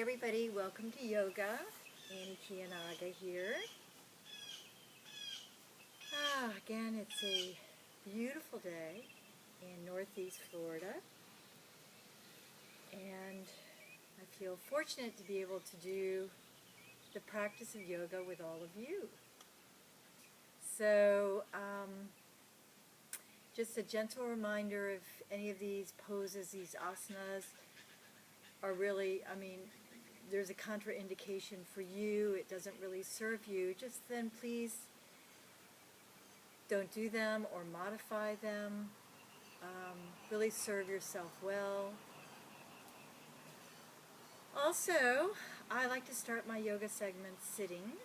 everybody, welcome to yoga. Annie Kianaga here. Again, it's a beautiful day in Northeast Florida, and I feel fortunate to be able to do the practice of yoga with all of you. So, just a gentle reminder, if any of these poses, these asanas, are really, there's a contraindication for you, it doesn't really serve you, just then please don't do them or modify them. Really serve yourself well. Also, I like to start my yoga segments sitting.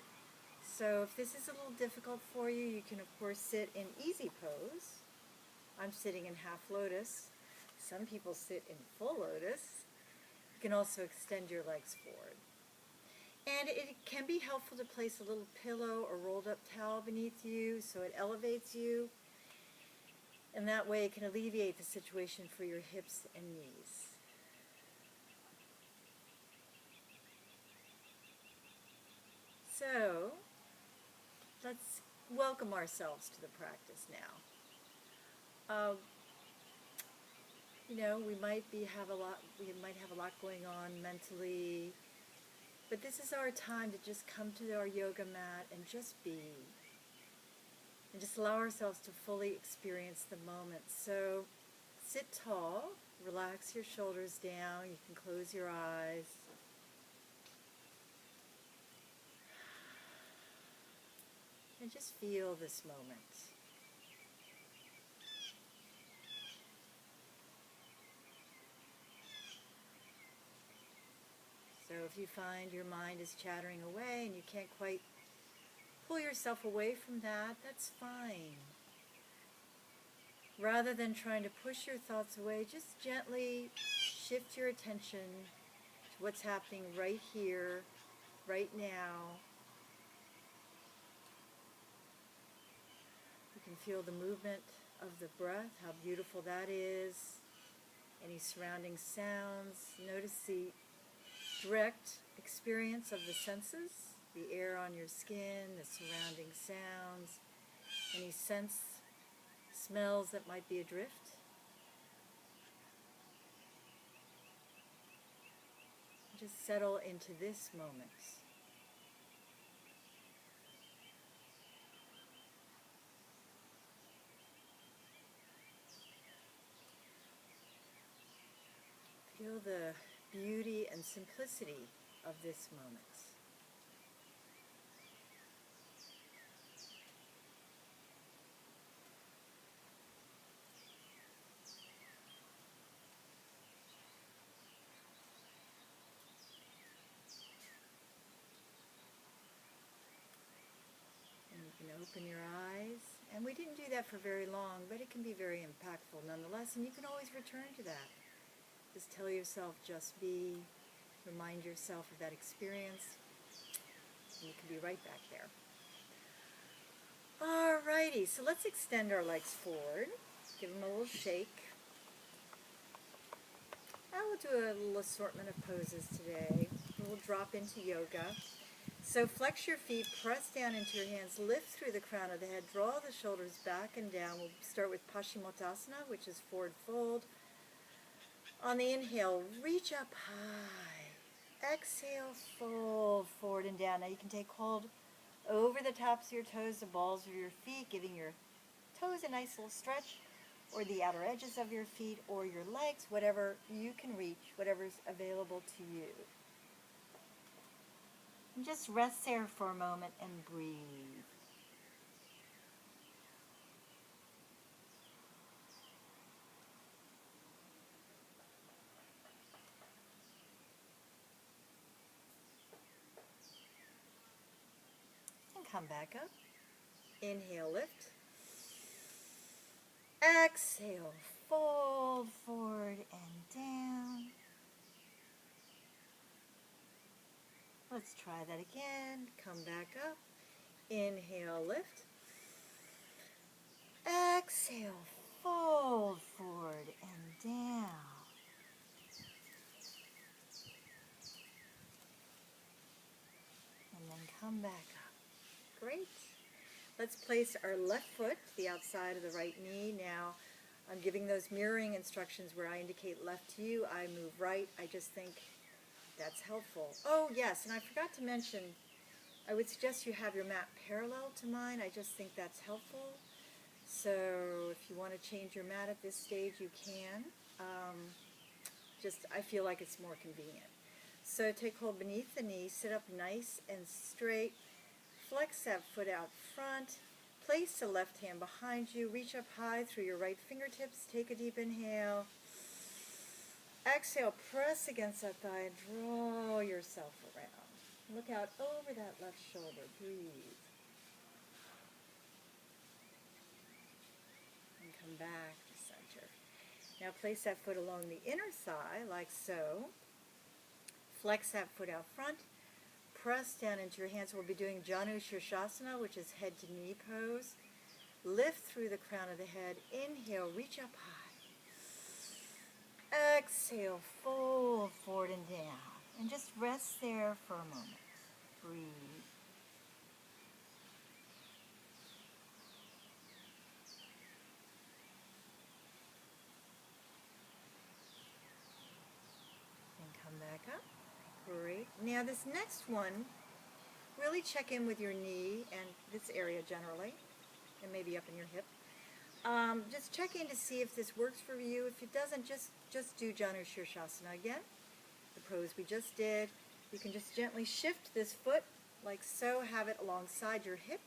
So if this is a little difficult for you, you can of course sit in easy pose. I'm sitting in half lotus. Some people sit in full lotus. You can also extend your legs forward. And it can be helpful to place a little pillow or rolled up towel beneath you so it elevates you. And that way it can alleviate the situation for your hips and knees. So, let's welcome ourselves to the practice now. We might have a lot going on mentally, but this is our time to just come to our yoga mat and just be. And just allow ourselves to fully experience the moment. So sit tall, relax your shoulders down, you can close your eyes. And just feel this moment. So if you find your mind is chattering away and you can't quite pull yourself away from that, that's fine. Rather than trying to push your thoughts away, just gently shift your attention to what's happening right here, right now. You can feel the movement of the breath, how beautiful that is. Any surrounding sounds. Notice the direct experience of the senses. The air on your skin, the surrounding sounds, any smells that might be adrift. Just settle into this moment. Feel the beauty and simplicity of this moment. Open your eyes, and we didn't do that for very long, but it can be very impactful nonetheless, and you can always return to that. Just tell yourself, just be, remind yourself of that experience, and you can be right back there. Alrighty, so let's extend our legs forward, give them a little shake. I will do a little assortment of poses today. We'll drop into yoga. So flex your feet, press down into your hands, lift through the crown of the head, draw the shoulders back and down. We'll start with Paschimottanasana, which is forward fold. On the inhale, reach up high. Exhale, fold forward and down. Now you can take hold over the tops of your toes, the balls of your feet, giving your toes a nice little stretch, or the outer edges of your feet, or your legs, whatever you can reach, whatever's available to you. And just rest there for a moment and breathe. And come back up. Inhale, lift. Exhale, fold forward and down. Let's try that again. Come back up. Inhale, lift. Exhale, fold forward and down. Let's place our left foot to the outside of the right knee. Now, I'm giving those mirroring instructions where I indicate left to you, I move right. I just think that's helpful. Oh, yes, and I forgot to mention, I would suggest you have your mat parallel to mine. I just think that's helpful. So if you want to change your mat at this stage, you can. I feel like it's more convenient. So take hold beneath the knee, sit up nice and straight, flex that foot out front, place the left hand behind you, reach up high through your right fingertips, take a deep inhale. Exhale, press against that thigh, draw yourself around. Look out over that left shoulder, breathe. And come back to center. Now place that foot along the inner thigh, like so. Flex that foot out front. Press down into your hands. We'll be doing Shavasana, which is head to knee pose. Lift through the crown of the head. Inhale, reach up high. Exhale, fold forward and down. And just rest there for a moment. Breathe. And come back up. Great. Now this next one, really check in with your knee and this area generally, and maybe up in your hip. Just check in to see if this works for you. If it doesn't, just do Shavasana again, the pose we just did. You can just gently shift this foot like so, have it alongside your hip.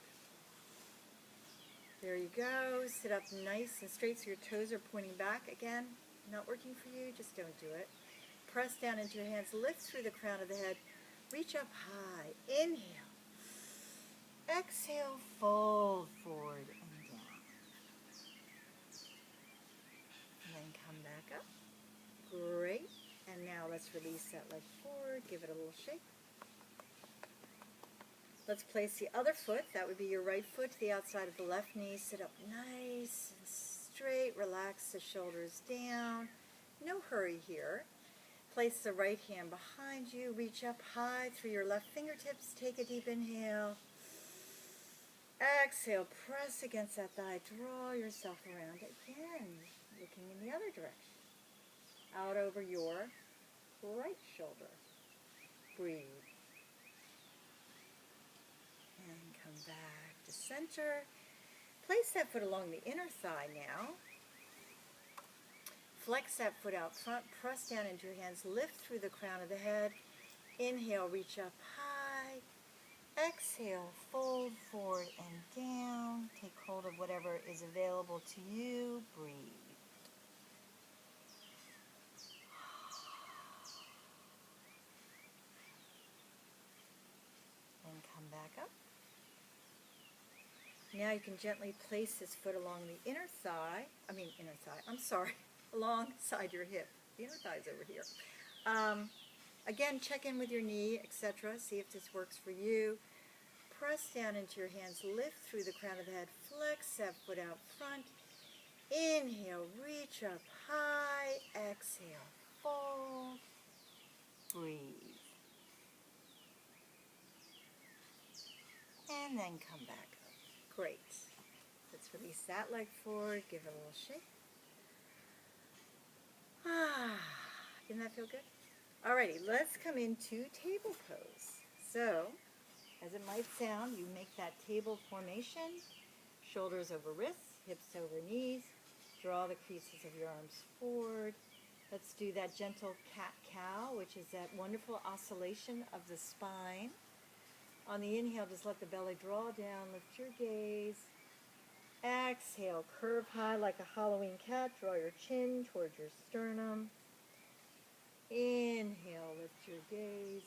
There you go. Sit up nice and straight so your toes are pointing back. Again, not working for you, just don't do it. Press down into your hands, lift through the crown of the head, reach up high, inhale, exhale, fold forward and down, and then come back up. Great, and now let's release that leg forward, give it a little shake. Let's place the other foot, that would be your right foot, to the outside of the left knee, sit up nice and straight, relax the shoulders down, no hurry here. Place the right hand behind you, reach up high through your left fingertips, take a deep inhale. Exhale, press against that thigh, draw yourself around again, looking in the other direction. Out over your right shoulder. Breathe. And come back to center. Place that foot along the inner thigh now. Flex that foot out front, press down into your hands, lift through the crown of the head. Inhale, reach up high. Exhale, fold forward and down. Take hold of whatever is available to you. Breathe. And come back up. Now you can gently place this foot along the alongside your hip. The inner thigh is over here. Again, check in with your knee, etc. See if this works for you. Press down into your hands, lift through the crown of the head, flex that foot out front. Inhale, reach up high, exhale, fold, breathe. And then come back up. Great. Let's release that leg forward, give it a little shake. Didn't that feel good? Alrighty, let's come into table pose. So, as it might sound, you make that table formation, shoulders over wrists, hips over knees, draw the creases of your arms forward. Let's do that gentle cat-cow, which is that wonderful oscillation of the spine. On the inhale, just let the belly draw down, lift your gaze. Exhale, curve high like a Halloween cat, draw your chin towards your sternum. Inhale, lift your gaze.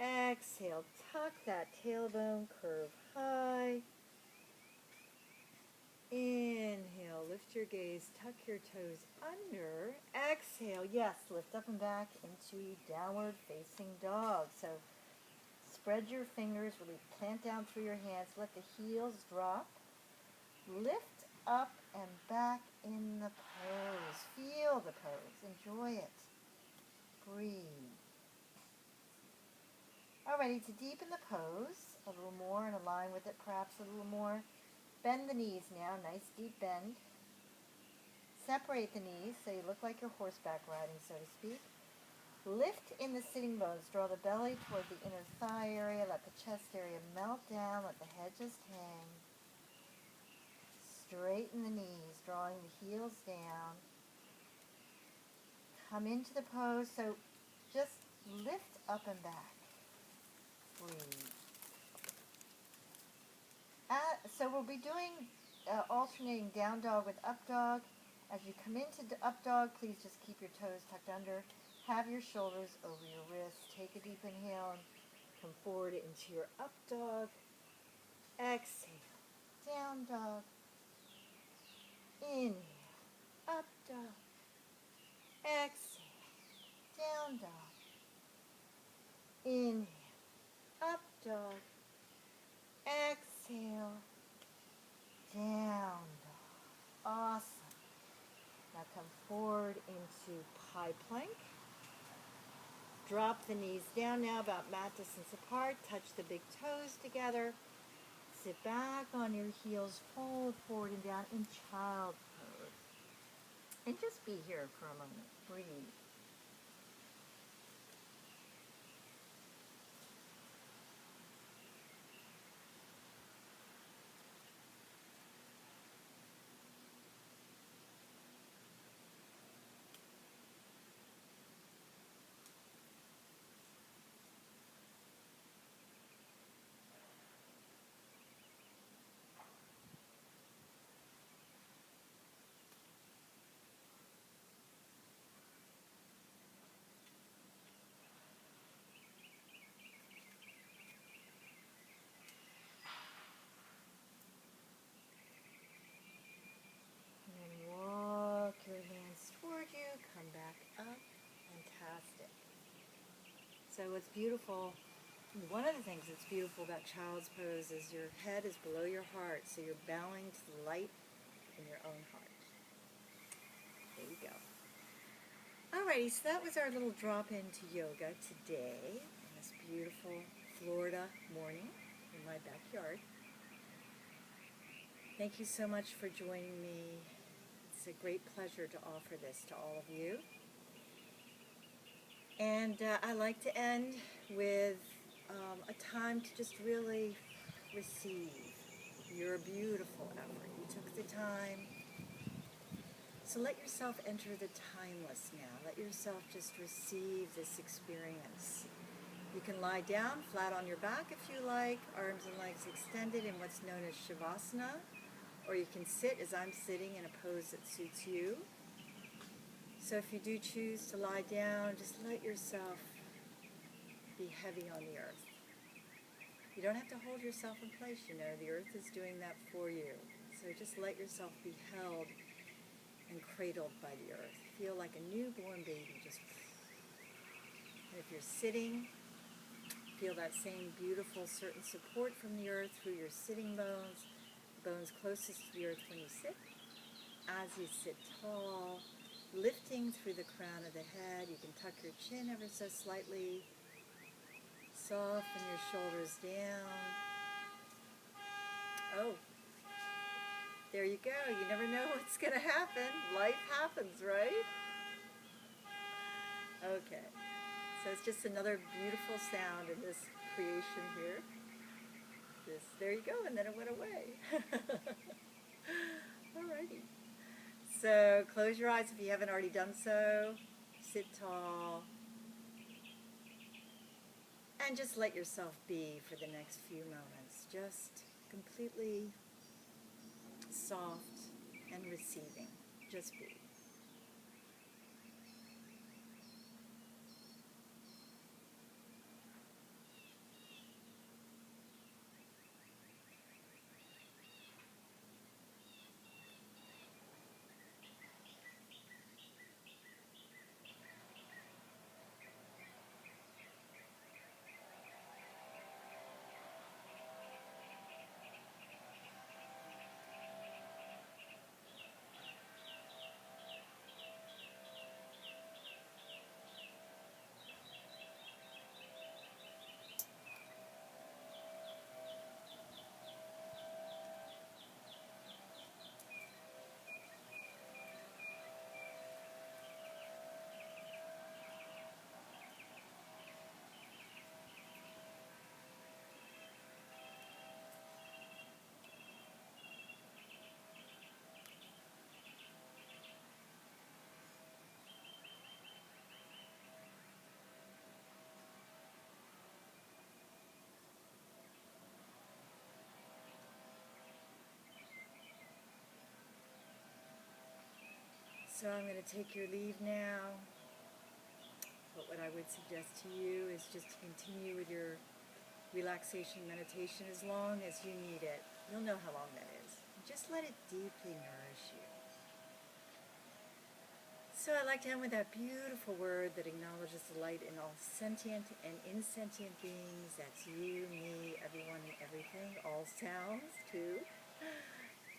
Exhale, tuck that tailbone, curve high. Inhale, lift your gaze, tuck your toes under. Exhale, yes, lift up and back into downward facing dog. So spread your fingers, really plant down through your hands, let the heels drop. Lift up and back in the pose. Feel the pose. Enjoy it. Breathe. Alrighty, to deepen the pose, a little more and align with it perhaps a little more. Bend the knees now, nice deep bend. Separate the knees so you look like you're horseback riding, so to speak. Lift in the sitting bones. Draw the belly toward the inner thigh area. Let the chest area melt down. Let the head just hang. Straighten the knees, drawing the heels down. Come into the pose, so just lift up and back. Breathe. So we'll be doing alternating down dog with up dog. As you come into up dog, please just keep your toes tucked under. Have your shoulders over your wrists. Take a deep inhale and come forward into your up dog. Exhale. Down dog. Inhale. Up dog. Exhale. Down dog. Inhale. Up dog. Exhale. Down dog. Awesome. Now come forward into high plank. Drop the knees down now about mat distance apart. Touch the big toes together. Sit back on your heels. Fold forward and down in child pose. And just be here for a moment. Breathe. Fantastic. So what's beautiful, one of the things that's beautiful about child's pose is your head is below your heart, so you're bowing to the light in your own heart. There you go. Alrighty, so that was our little drop into yoga today on this beautiful Florida morning in my backyard. Thank you so much for joining me. It's a great pleasure to offer this to all of you. And I like to end with a time to just really receive your beautiful effort. You took the time. So let yourself enter the timeless now. Let yourself just receive this experience. You can lie down flat on your back if you like, arms and legs extended in what's known as Shavasana, or you can sit as I'm sitting in a pose that suits you. So if you do choose to lie down, just let yourself be heavy on the earth. You don't have to hold yourself in place, you know. The earth is doing that for you. So just let yourself be held and cradled by the earth. Feel like a newborn baby. Just. And if you're sitting, feel that same beautiful certain support from the earth through your sitting bones, the bones closest to the earth when you sit. As you sit tall, lifting through the crown of the head, you can tuck your chin ever so slightly. Soften your shoulders down. Oh, there you go. You never know what's going to happen. Life happens, right? Okay. So it's just another beautiful sound in this creation here. There you go, and then it went away. Alrighty. So close your eyes if you haven't already done so. Sit tall. And just let yourself be for the next few moments. Just completely soft and receiving. Just be. So I'm going to take your leave now. But what I would suggest to you is just to continue with your relaxation meditation as long as you need it. You'll know how long that is. Just let it deeply nourish you. So I'd like to end with that beautiful word that acknowledges the light in all sentient and insentient beings. That's you, me, everyone, and everything. All sounds, too.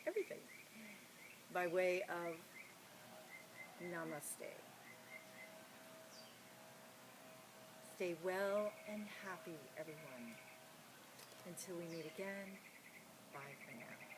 Everything. By way of namaste. Stay well and happy, everyone. Until we meet again, bye for now.